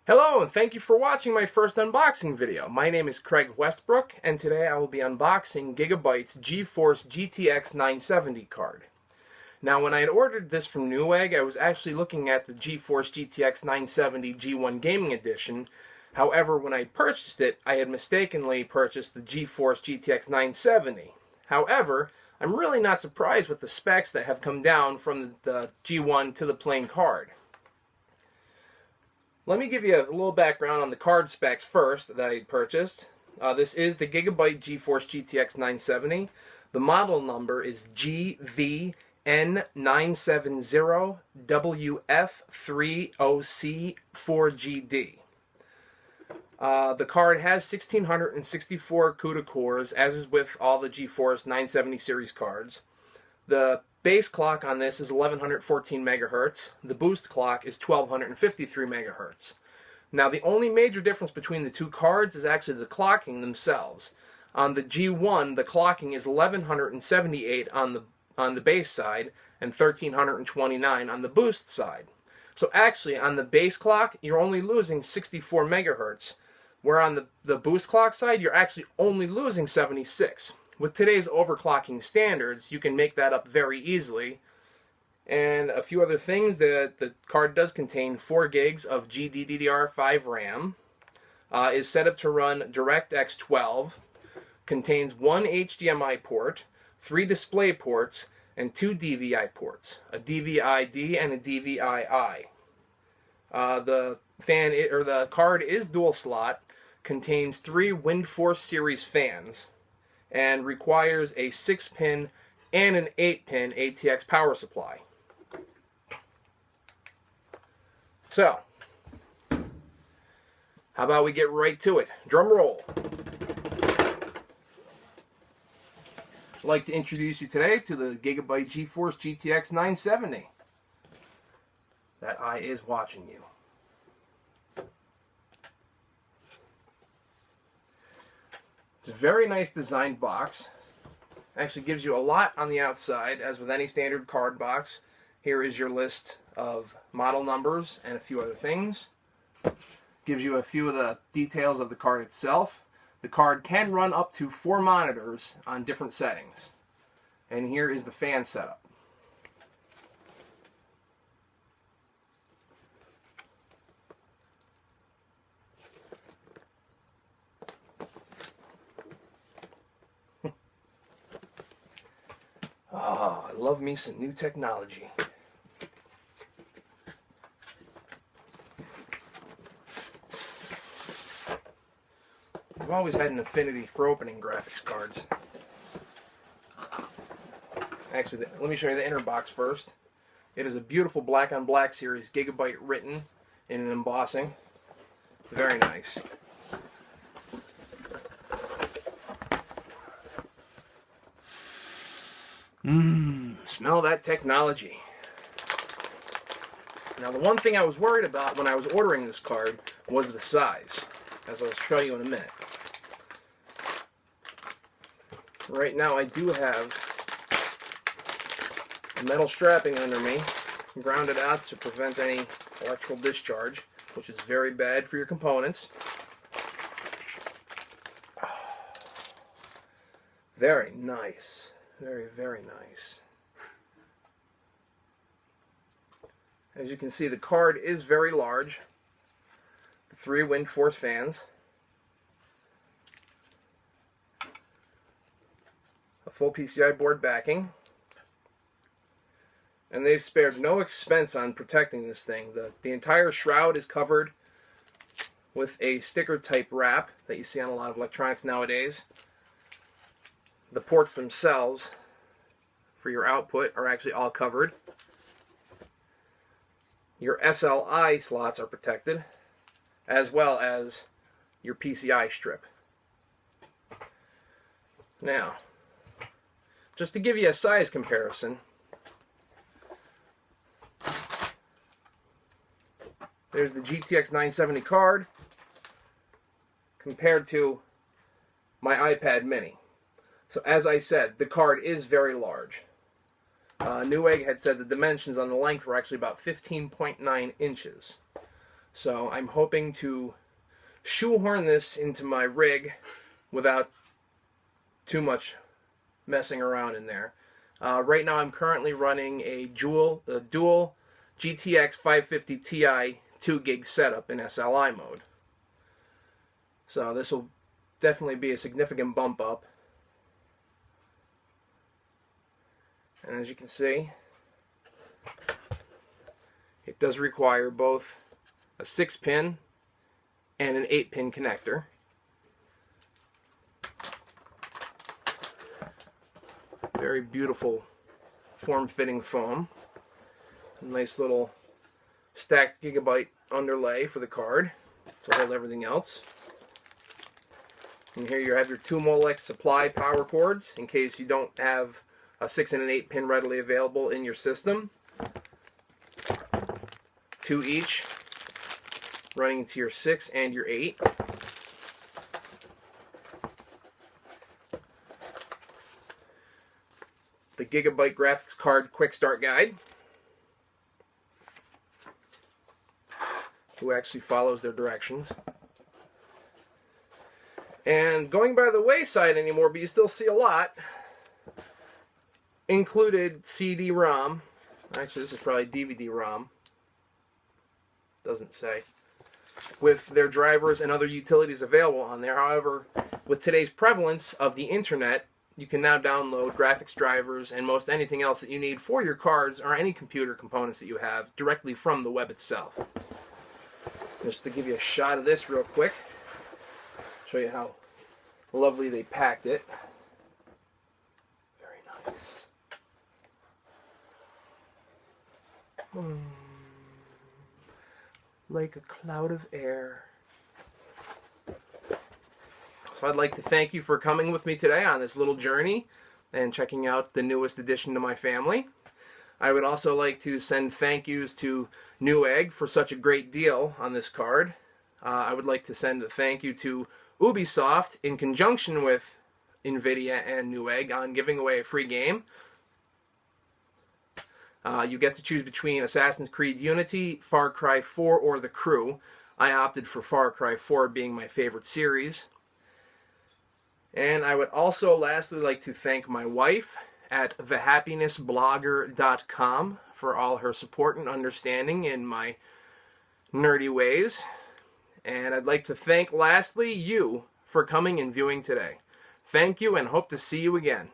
Hello and thank you for watching my first unboxing video. My name is Craig Westbrook and today I will be unboxing Gigabyte's GeForce GTX 970 card. Now when I had ordered this from Newegg, I was actually looking at the GeForce GTX 970 G1 Gaming Edition. However, when I purchased it, I had mistakenly purchased the GeForce GTX 970. However, I'm really not surprised with the specs that have come down from the G1 to the plain card. Let me give you a little background on the card specs first that I purchased. This is the Gigabyte GeForce GTX 970. The model number is GVN970WF30C4GD. The card has 1664 CUDA cores, as is with all the GeForce 970 series cards. The base clock on this is 1114 megahertz. The boost clock is 1253 megahertz. Now the only major difference between the two cards is actually the clocking themselves. On the G1, the clocking is 1178 on the base side and 1329 on the boost side. So actually on the base clock, you're only losing 64 megahertz, where on the boost clock side, you're actually only losing 76. With today's overclocking standards, you can make that up very easily. And a few other things, the card does contain 4 gigs of GDDR5 RAM, is set up to run DirectX 12, contains 1 HDMI port, 3 display ports, and 2 DVI ports, a DVI-D and a DVI-I. The card is dual slot, contains 3 WindForce series fans, and requires a 6-pin and an 8-pin ATX power supply. So, how about we get right to it? Drum roll. I'd like to introduce you today to the Gigabyte GeForce GTX 970. That eye is watching you. It's a very nice designed box. Actually gives you a lot on the outside, as with any standard card box. Here is your list of model numbers and a few other things. Gives you a few of the details of the card itself. The card can run up to 4 monitors on different settings. And here is the fan setup. Oh, I love me some new technology. I've always had an affinity for opening graphics cards. Actually, let me show you the inner box first. It is a beautiful black on black series, Gigabyte written in an embossing. Very nice. Smell that technology. Now the one thing I was worried about when I was ordering this card was the size, as I'll show you in a minute. Right now I do have a metal strapping under me, grounded out to prevent any electrical discharge, which is very bad for your components. Very nice. Very, very nice. As you can see, the card is very large. 3 WindForce fans. A full PCI board backing. And they've spared no expense on protecting this thing. The entire shroud is covered with a sticker type wrap that you see on a lot of electronics nowadays. The ports themselves for your output are actually all covered. Your SLI slots are protected, as well as your PCI strip. Now, just to give you a size comparison, there's the GTX 970 card compared to my iPad mini. So as I said, the card is very large. Newegg had said the dimensions on the length were actually about 15.9 inches. So I'm hoping to shoehorn this into my rig without too much messing around in there. Right now I'm currently running a dual GTX 550 Ti 2 gig setup in SLI mode. So this will definitely be a significant bump up. And as you can see, it does require both a 6-pin and an 8-pin connector. Very beautiful form-fitting foam. A nice little stacked Gigabyte underlay for the card to hold everything else. And here you have your 2 Molex supply power cords in case you don't have a 6 and an 8-pin readily available in your system. 2 each, running to your 6 and your 8. The Gigabyte graphics card quick start guide, who actually follows their directions. And going by the wayside anymore, but you still see a lot, included CD-ROM. Actually, this is probably DVD-ROM. Doesn't say. With their drivers and other utilities available on there. However, with today's prevalence of the internet, you can now download graphics drivers and most anything else that you need for your cards or any computer components that you have directly from the web itself. Just to give you a shot of this real quick, show you how lovely they packed it. Very nice. Like a cloud of air. So I'd like to thank you for coming with me today on this little journey and checking out the newest addition to my family. I would also like to send thank yous to Newegg for such a great deal on this card. I would like to send a thank you to Ubisoft in conjunction with NVIDIA and Newegg on giving away a free game. You get to choose between Assassin's Creed Unity, Far Cry 4, or The Crew. I opted for Far Cry 4 being my favorite series. And I would also lastly like to thank my wife at thehappinessblogger.com for all her support and understanding in my nerdy ways. And I'd like to thank lastly you for coming and viewing today. Thank you and hope to see you again.